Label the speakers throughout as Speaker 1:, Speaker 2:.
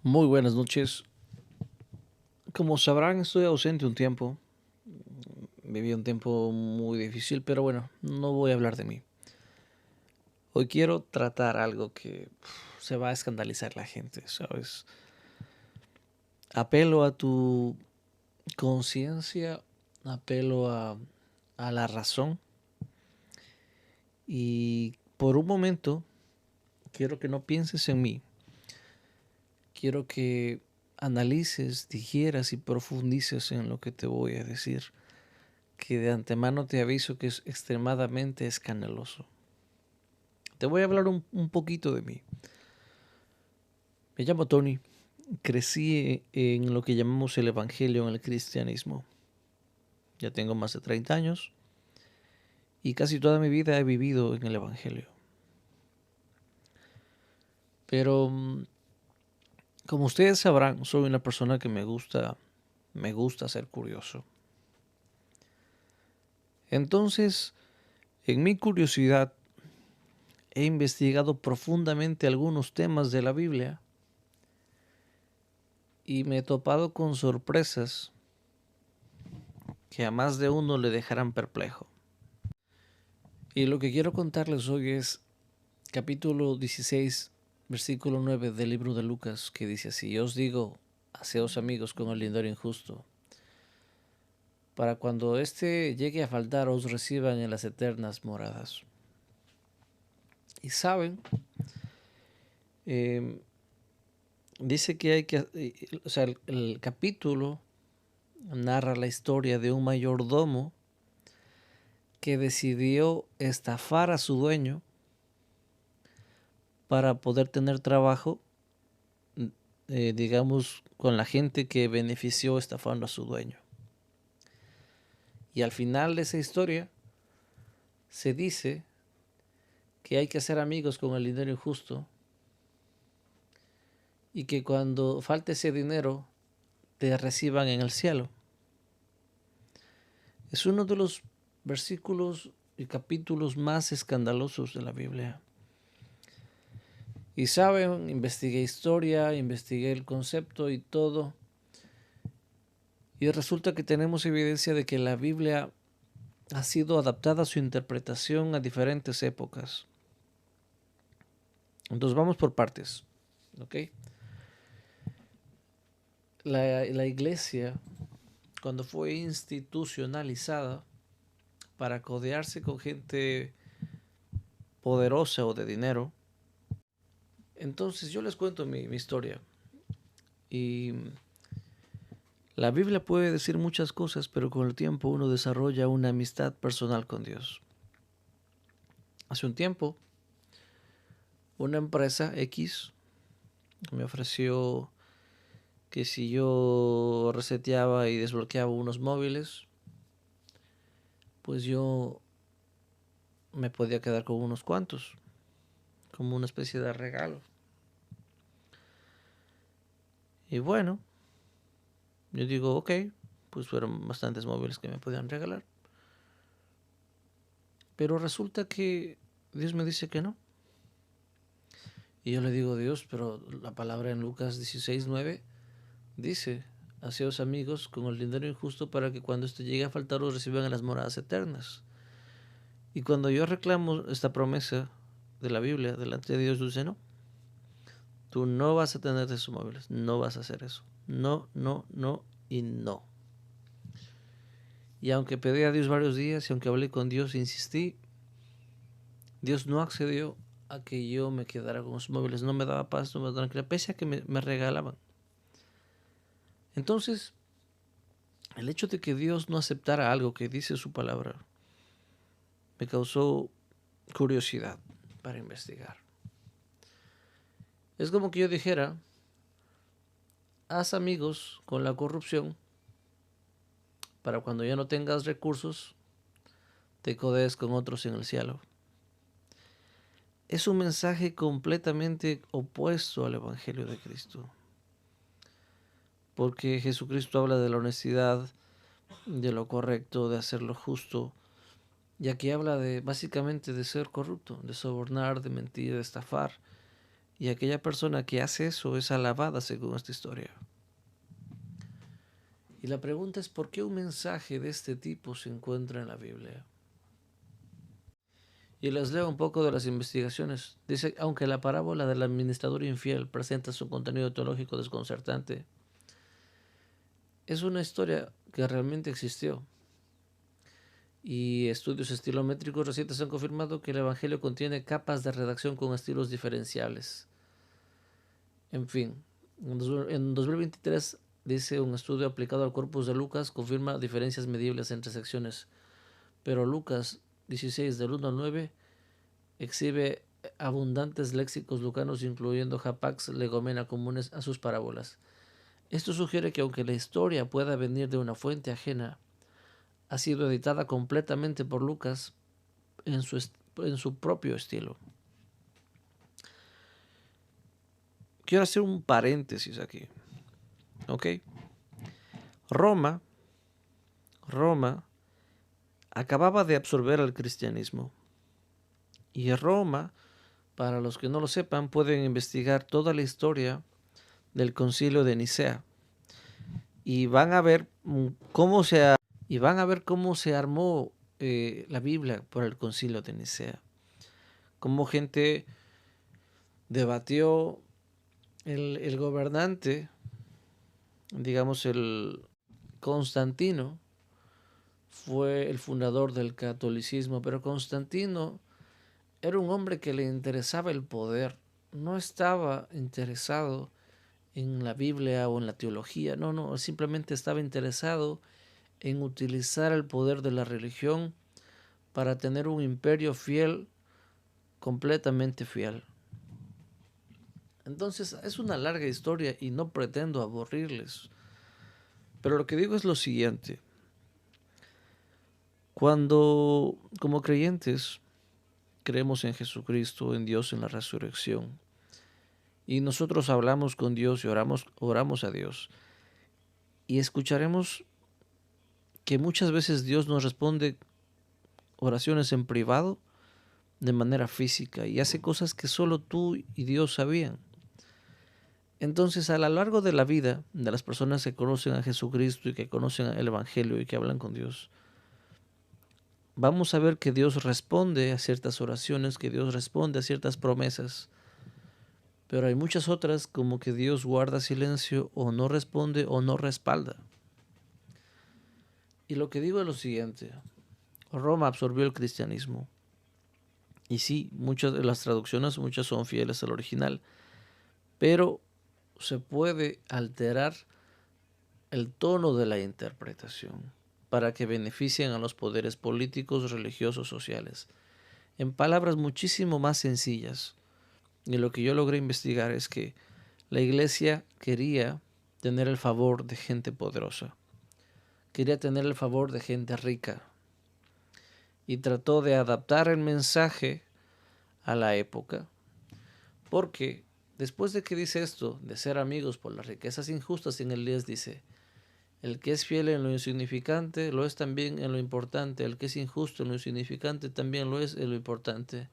Speaker 1: Muy buenas noches. Como sabrán, estoy ausente un tiempo. Viví un tiempo muy difícil, pero bueno, no voy a hablar de mí. Hoy quiero tratar algo que se va a escandalizar la gente, ¿sabes? Apelo a tu conciencia, apelo a la razón y por un momento quiero que no pienses en mí. Quiero que analices, digieras y profundices en lo que te voy a decir, que de antemano te aviso que es extremadamente escandaloso. Te voy a hablar un poquito de mí. Me llamo Tony. Crecí en lo que llamamos el Evangelio en el cristianismo. Ya tengo más de 30 años y casi toda mi vida he vivido en el Evangelio. Pero como ustedes sabrán, soy una persona que me gusta ser curioso. Entonces, en mi curiosidad, he investigado profundamente algunos temas de la Biblia y me he topado con sorpresas que a más de uno le dejarán perplejo. Y lo que quiero contarles hoy es capítulo 16, versículo 9 del libro de Lucas, que dice así: Yo os digo, haceos amigos con el dinero injusto, para cuando éste llegue a faltar os reciban en las eternas moradas. Y saben, eh, dice que hay que, o sea, el capítulo narra la historia de un mayordomo que decidió estafar a su dueño para poder tener trabajo, digamos, con la gente que benefició estafando a su dueño. Y al final de esa historia se dice que hay que ser amigos con el dinero injusto y que cuando falte ese dinero te reciban en el cielo. Es uno de los versículos y capítulos más escandalosos de la Biblia. Y saben, investigué historia, investigué el concepto y todo. Y resulta que tenemos evidencia de que la Biblia ha sido adaptada a su interpretación a diferentes épocas. Entonces vamos por partes, ¿ok? La iglesia, cuando fue institucionalizada para codearse con gente poderosa o de dinero, entonces yo les cuento mi historia. Y la Biblia puede decir muchas cosas, pero con el tiempo uno desarrolla una amistad personal con Dios. Hace un tiempo, una empresa X me ofreció que si yo reseteaba y desbloqueaba unos móviles, pues yo me podía quedar con unos cuantos, como una especie de regalo. Y bueno, yo digo, ok, pues fueron bastantes móviles que me podían regalar. Pero resulta que Dios me dice que no. Y yo le digo, Dios, pero la palabra en Lucas 16:9 dice: Haceos amigos con el dinero injusto para que cuando esto llegue a faltar os reciban en las moradas eternas. Y cuando yo reclamo esta promesa de la Biblia delante de Dios, dice: no, tú no vas a tener esos móviles, no vas a hacer eso. No, no, no y no. Y aunque pedí a Dios varios días y aunque hablé con Dios e insistí, Dios no accedió a que yo me quedara con los móviles. No me daba paz, no me daba tranquilidad, pese a que me regalaban. Entonces, el hecho de que Dios no aceptara algo que dice su palabra me causó curiosidad para investigar. Es como que yo dijera: haz amigos con la corrupción para cuando ya no tengas recursos, te codees con otros en el cielo. Es un mensaje completamente opuesto al Evangelio de Cristo. Porque Jesucristo habla de la honestidad, de lo correcto, de hacer lo justo. Y aquí habla de básicamente de ser corrupto, de sobornar, de mentir, de estafar. Y aquella persona que hace eso es alabada según esta historia. Y la pregunta es, ¿por qué un mensaje de este tipo se encuentra en la Biblia? Y les leo un poco de las investigaciones. Dice, aunque la parábola del administrador infiel presenta su contenido teológico desconcertante, es una historia que realmente existió. Y estudios estilométricos recientes han confirmado que el Evangelio contiene capas de redacción con estilos diferenciales. En fin, en 2023 dice un estudio aplicado al corpus de Lucas confirma diferencias medibles entre secciones, pero Lucas 16 del 1 al 9 exhibe abundantes léxicos lucanos incluyendo hapax legomena comunes a sus parábolas. Esto sugiere que aunque la historia pueda venir de una fuente ajena, ha sido editada completamente por Lucas en su propio estilo. Quiero hacer un paréntesis aquí. ¿Ok? Roma acababa de absorber al cristianismo. Y Roma, para los que no lo sepan, pueden investigar toda la historia del concilio de Nicea. Y van a ver cómo se armó la Biblia por el concilio de Nicea. Cómo gente debatió el gobernante, digamos el Constantino, fue el fundador del catolicismo, pero Constantino era un hombre que le interesaba el poder, no estaba interesado en la Biblia o en la teología, no, simplemente estaba interesado en utilizar el poder de la religión para tener un imperio fiel, completamente fiel. Entonces es una larga historia y no pretendo aburrirles, pero lo que digo es lo siguiente. Cuando como creyentes creemos en Jesucristo, en Dios, en la resurrección, y nosotros hablamos con Dios y oramos a Dios, y escucharemos que muchas veces Dios nos responde oraciones en privado de manera física y hace cosas que solo tú y Dios sabían. Entonces, a lo largo de la vida de las personas que conocen a Jesucristo y que conocen el Evangelio y que hablan con Dios, vamos a ver que Dios responde a ciertas oraciones, que Dios responde a ciertas promesas, pero hay muchas otras como que Dios guarda silencio o no responde o no respalda. Y lo que digo es lo siguiente, Roma absorbió el cristianismo. Y sí, muchas de las traducciones, muchas son fieles al original, pero se puede alterar el tono de la interpretación para que beneficien a los poderes políticos, religiosos, sociales. En palabras muchísimo más sencillas, y lo que yo logré investigar es que la iglesia quería tener el favor de gente poderosa, quería tener el favor de gente rica, y trató de adaptar el mensaje a la época, porque después de que dice esto, de ser amigos por las riquezas injustas, en el 10 dice, el que es fiel en lo insignificante, lo es también en lo importante, el que es injusto en lo insignificante, también lo es en lo importante.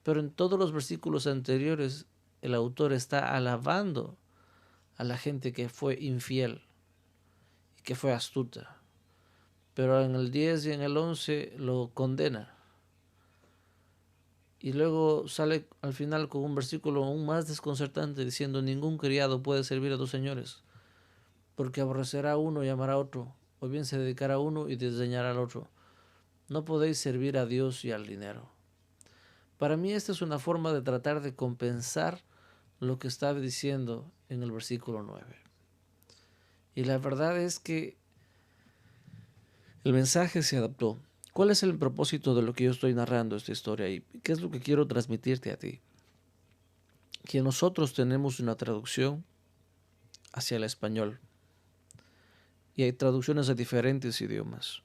Speaker 1: Pero en todos los versículos anteriores, el autor está alabando a la gente que fue infiel y que fue astuta. Pero en el 10 y en el 11 lo condena. Y luego sale al final con un versículo aún más desconcertante diciendo, ningún criado puede servir a dos señores, porque aborrecerá a uno y amará a otro, o bien se dedicará a uno y desdeñará al otro. No podéis servir a Dios y al dinero. Para mí esta es una forma de tratar de compensar lo que está diciendo en el versículo 9. Y la verdad es que el mensaje se adaptó. ¿Cuál es el propósito de lo que yo estoy narrando esta historia y qué es lo que quiero transmitirte a ti? Que nosotros tenemos una traducción hacia el español y hay traducciones a diferentes idiomas,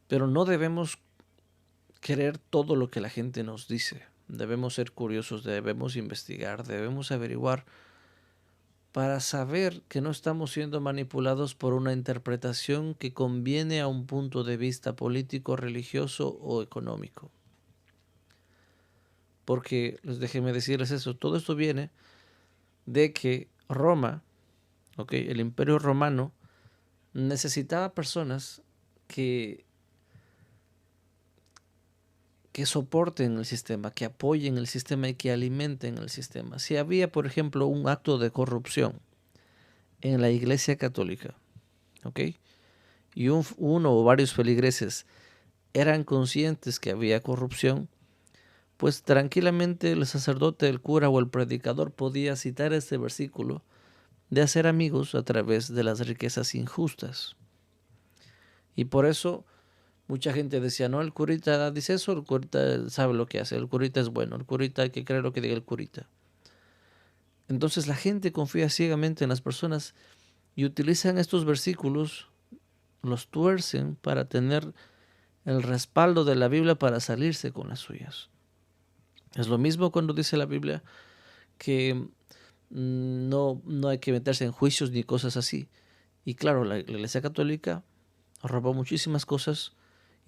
Speaker 1: pero no debemos querer todo lo que la gente nos dice. Debemos ser curiosos, debemos investigar, debemos averiguar para saber que no estamos siendo manipulados por una interpretación que conviene a un punto de vista político, religioso o económico. Porque, déjenme decirles eso, todo esto viene de que Roma, ¿ok? El Imperio Romano, necesitaba personas que, que soporten el sistema, que apoyen el sistema y que alimenten el sistema. Si había, por ejemplo, un acto de corrupción en la Iglesia Católica, ¿ok? Y uno o varios feligreses eran conscientes que había corrupción, pues tranquilamente el sacerdote, el cura o el predicador podía citar este versículo de hacer amigos a través de las riquezas injustas. Y por eso mucha gente decía, no, el curita dice eso, el curita sabe lo que hace, el curita es bueno, el curita hay que creer lo que diga el curita. Entonces la gente confía ciegamente en las personas y utilizan estos versículos, los tuercen para tener el respaldo de la Biblia para salirse con las suyas. Es lo mismo cuando dice la Biblia que no hay que meterse en juicios ni cosas así. Y claro, la Iglesia Católica robó muchísimas cosas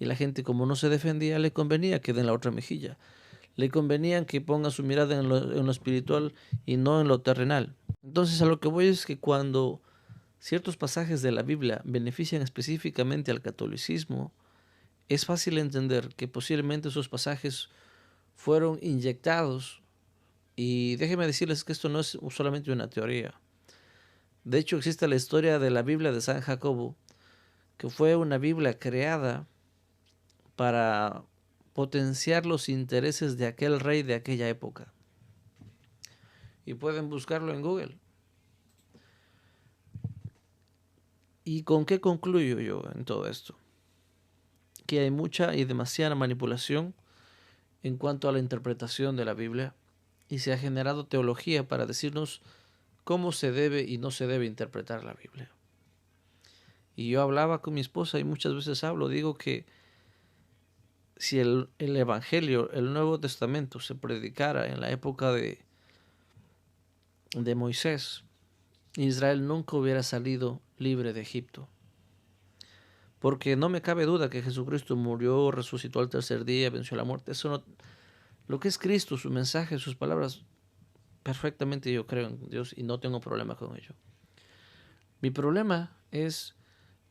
Speaker 1: y la gente, como no se defendía, le convenía que den la otra mejilla. Le convenía que ponga su mirada en lo espiritual y no en lo terrenal. Entonces a lo que voy es que cuando ciertos pasajes de la Biblia benefician específicamente al catolicismo, es fácil entender que posiblemente esos pasajes fueron inyectados. Y déjenme decirles que esto no es solamente una teoría. De hecho, existe la historia de la Biblia de San Jacobo, que fue una Biblia creada para potenciar los intereses de aquel rey de aquella época. Y pueden buscarlo en Google. ¿Y con qué concluyo yo en todo esto? Que hay mucha y demasiada manipulación en cuanto a la interpretación de la Biblia y se ha generado teología para decirnos cómo se debe y no se debe interpretar la Biblia. Y yo hablaba con mi esposa y muchas veces digo que si el Evangelio, el Nuevo Testamento se predicara en la época de Moisés, Israel nunca hubiera salido libre de Egipto. Porque no me cabe duda que Jesucristo murió, resucitó al tercer día, venció la muerte. Eso no, lo que es Cristo, su mensaje, sus palabras, perfectamente yo creo en Dios y no tengo problema con ello. Mi problema es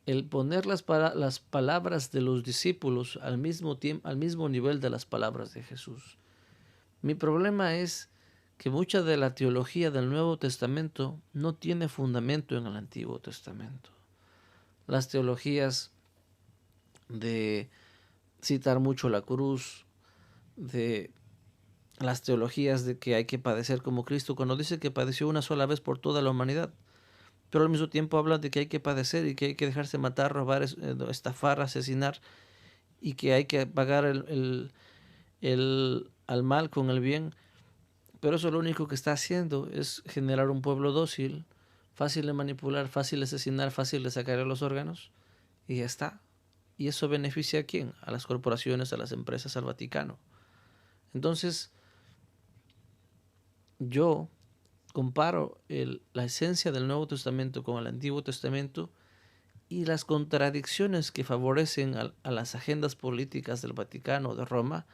Speaker 1: el poner las palabras de los discípulos al mismo nivel de las palabras de Jesús. Mi problema es que mucha de la teología del Nuevo Testamento no tiene fundamento en el Antiguo Testamento. Las teologías de citar mucho la cruz, de las teologías de que hay que padecer como Cristo, cuando dice que padeció una sola vez por toda la humanidad, pero al mismo tiempo habla de que hay que padecer y que hay que dejarse matar, robar, estafar, asesinar y que hay que pagar al mal con el bien. Pero eso lo único que está haciendo es generar un pueblo dócil, fácil de manipular, fácil de asesinar, fácil de sacarle los órganos y ya está. ¿Y eso beneficia a quién? A las corporaciones, a las empresas, al Vaticano. Entonces, yo comparo la esencia del Nuevo Testamento con el Antiguo Testamento y las contradicciones que favorecen a las agendas políticas del Vaticano o de Roma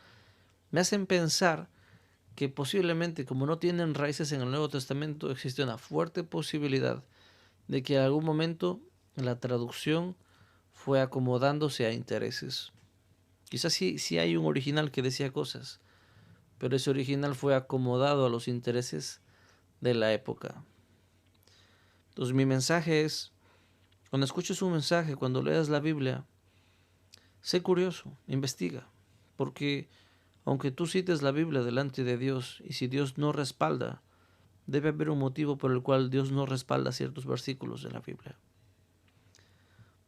Speaker 1: me hacen pensar que posiblemente, como no tienen raíces en el Nuevo Testamento, existe una fuerte posibilidad de que en algún momento la traducción fue acomodándose a intereses. Quizás sí hay un original que decía cosas, pero ese original fue acomodado a los intereses de la época. Entonces mi mensaje es, cuando escuches un mensaje, cuando leas la Biblia, sé curioso, investiga, porque aunque tú cites la Biblia delante de Dios y si Dios no respalda, debe haber un motivo por el cual Dios no respalda ciertos versículos de la Biblia.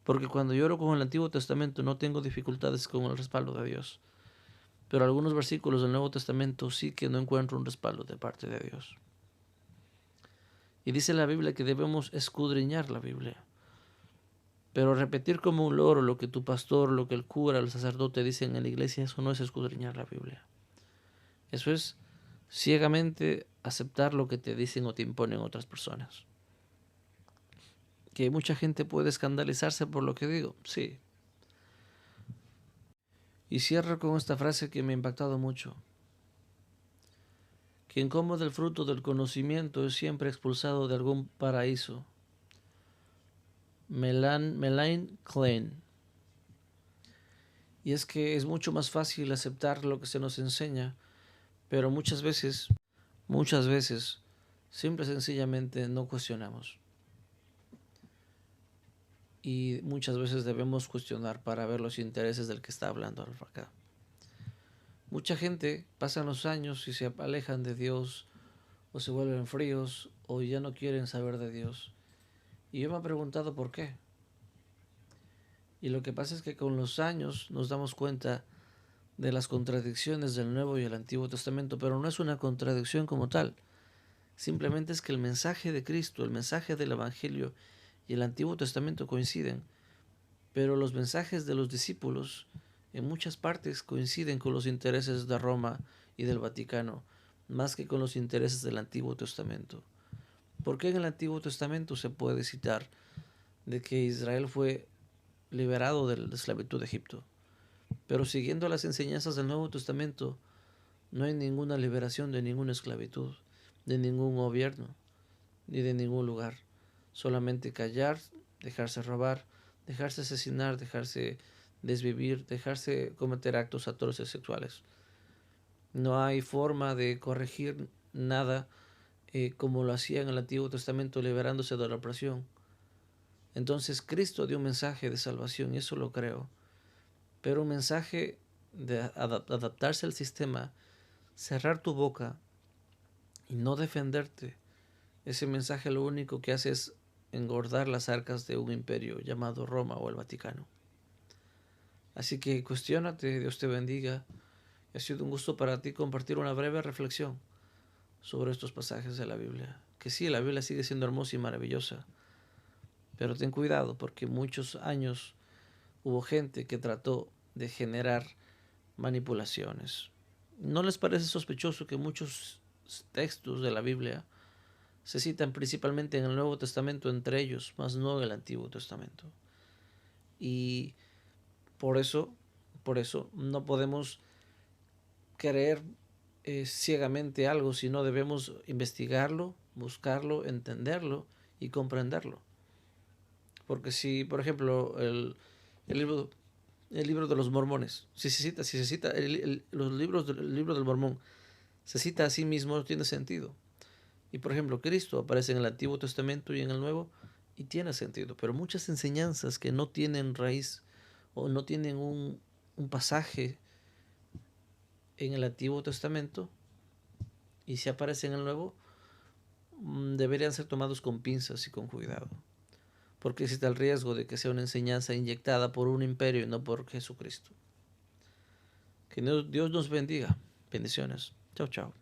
Speaker 1: Porque cuando yo oro con el Antiguo Testamento no tengo dificultades con el respaldo de Dios. Pero algunos versículos del Nuevo Testamento sí que no encuentro un respaldo de parte de Dios. Y dice la Biblia que debemos escudriñar la Biblia. Pero repetir como un loro lo que tu pastor, lo que el cura, el sacerdote dicen en la iglesia, eso no es escudriñar la Biblia. Eso es ciegamente aceptar lo que te dicen o te imponen otras personas. Que mucha gente puede escandalizarse por lo que digo, sí. Y cierro con esta frase que me ha impactado mucho. Quien come del fruto del conocimiento es siempre expulsado de algún paraíso. Melaine Klein. Y es que es mucho más fácil aceptar lo que se nos enseña, pero muchas veces, simple y sencillamente no cuestionamos. Y muchas veces debemos cuestionar para ver los intereses del que está hablando acá. Mucha gente pasan los años y se alejan de Dios, o se vuelven fríos, o ya no quieren saber de Dios. Y yo me he preguntado por qué. Y lo que pasa es que con los años nos damos cuenta de las contradicciones del Nuevo y el Antiguo Testamento, pero no es una contradicción como tal. Simplemente es que el mensaje de Cristo, el mensaje del Evangelio y el Antiguo Testamento coinciden, pero los mensajes de los discípulos en muchas partes coinciden con los intereses de Roma y del Vaticano, más que con los intereses del Antiguo Testamento. ¿Por qué en el Antiguo Testamento se puede citar de que Israel fue liberado de la esclavitud de Egipto? Pero siguiendo las enseñanzas del Nuevo Testamento, no hay ninguna liberación de ninguna esclavitud, de ningún gobierno, ni de ningún lugar. Solamente callar, dejarse robar, dejarse asesinar, dejarse desvivir, dejarse cometer actos atroces sexuales. No hay forma de corregir nada como lo hacía en el Antiguo Testamento, liberándose de la opresión. Entonces Cristo dio un mensaje de salvación, y eso lo creo. Pero un mensaje de adaptarse al sistema, cerrar tu boca y no defenderte, ese mensaje lo único que hace es engordar las arcas de un imperio llamado Roma o el Vaticano. Así que cuestiónate, Dios te bendiga. Ha sido un gusto para ti compartir una breve reflexión sobre estos pasajes de la Biblia. Que sí, la Biblia sigue siendo hermosa y maravillosa, pero ten cuidado porque muchos años hubo gente que trató de generar manipulaciones. ¿No les parece sospechoso que muchos textos de la Biblia se citan principalmente en el Nuevo Testamento entre ellos, mas no en el Antiguo Testamento? Y por eso no podemos creer ciegamente algo, sino debemos investigarlo, buscarlo, entenderlo y comprenderlo. Porque si, por ejemplo, el libro de los mormones, si se cita el libro del mormón, se cita a sí mismo, no tiene sentido. Y por ejemplo, Cristo aparece en el Antiguo Testamento y en el Nuevo y tiene sentido, pero muchas enseñanzas que no tienen raíz o no tienen un pasaje en el Antiguo Testamento y si aparece en el Nuevo, deberían ser tomados con pinzas y con cuidado, porque existe el riesgo de que sea una enseñanza inyectada por un imperio y no por Jesucristo. Que Dios nos bendiga. Bendiciones. Chao, chao.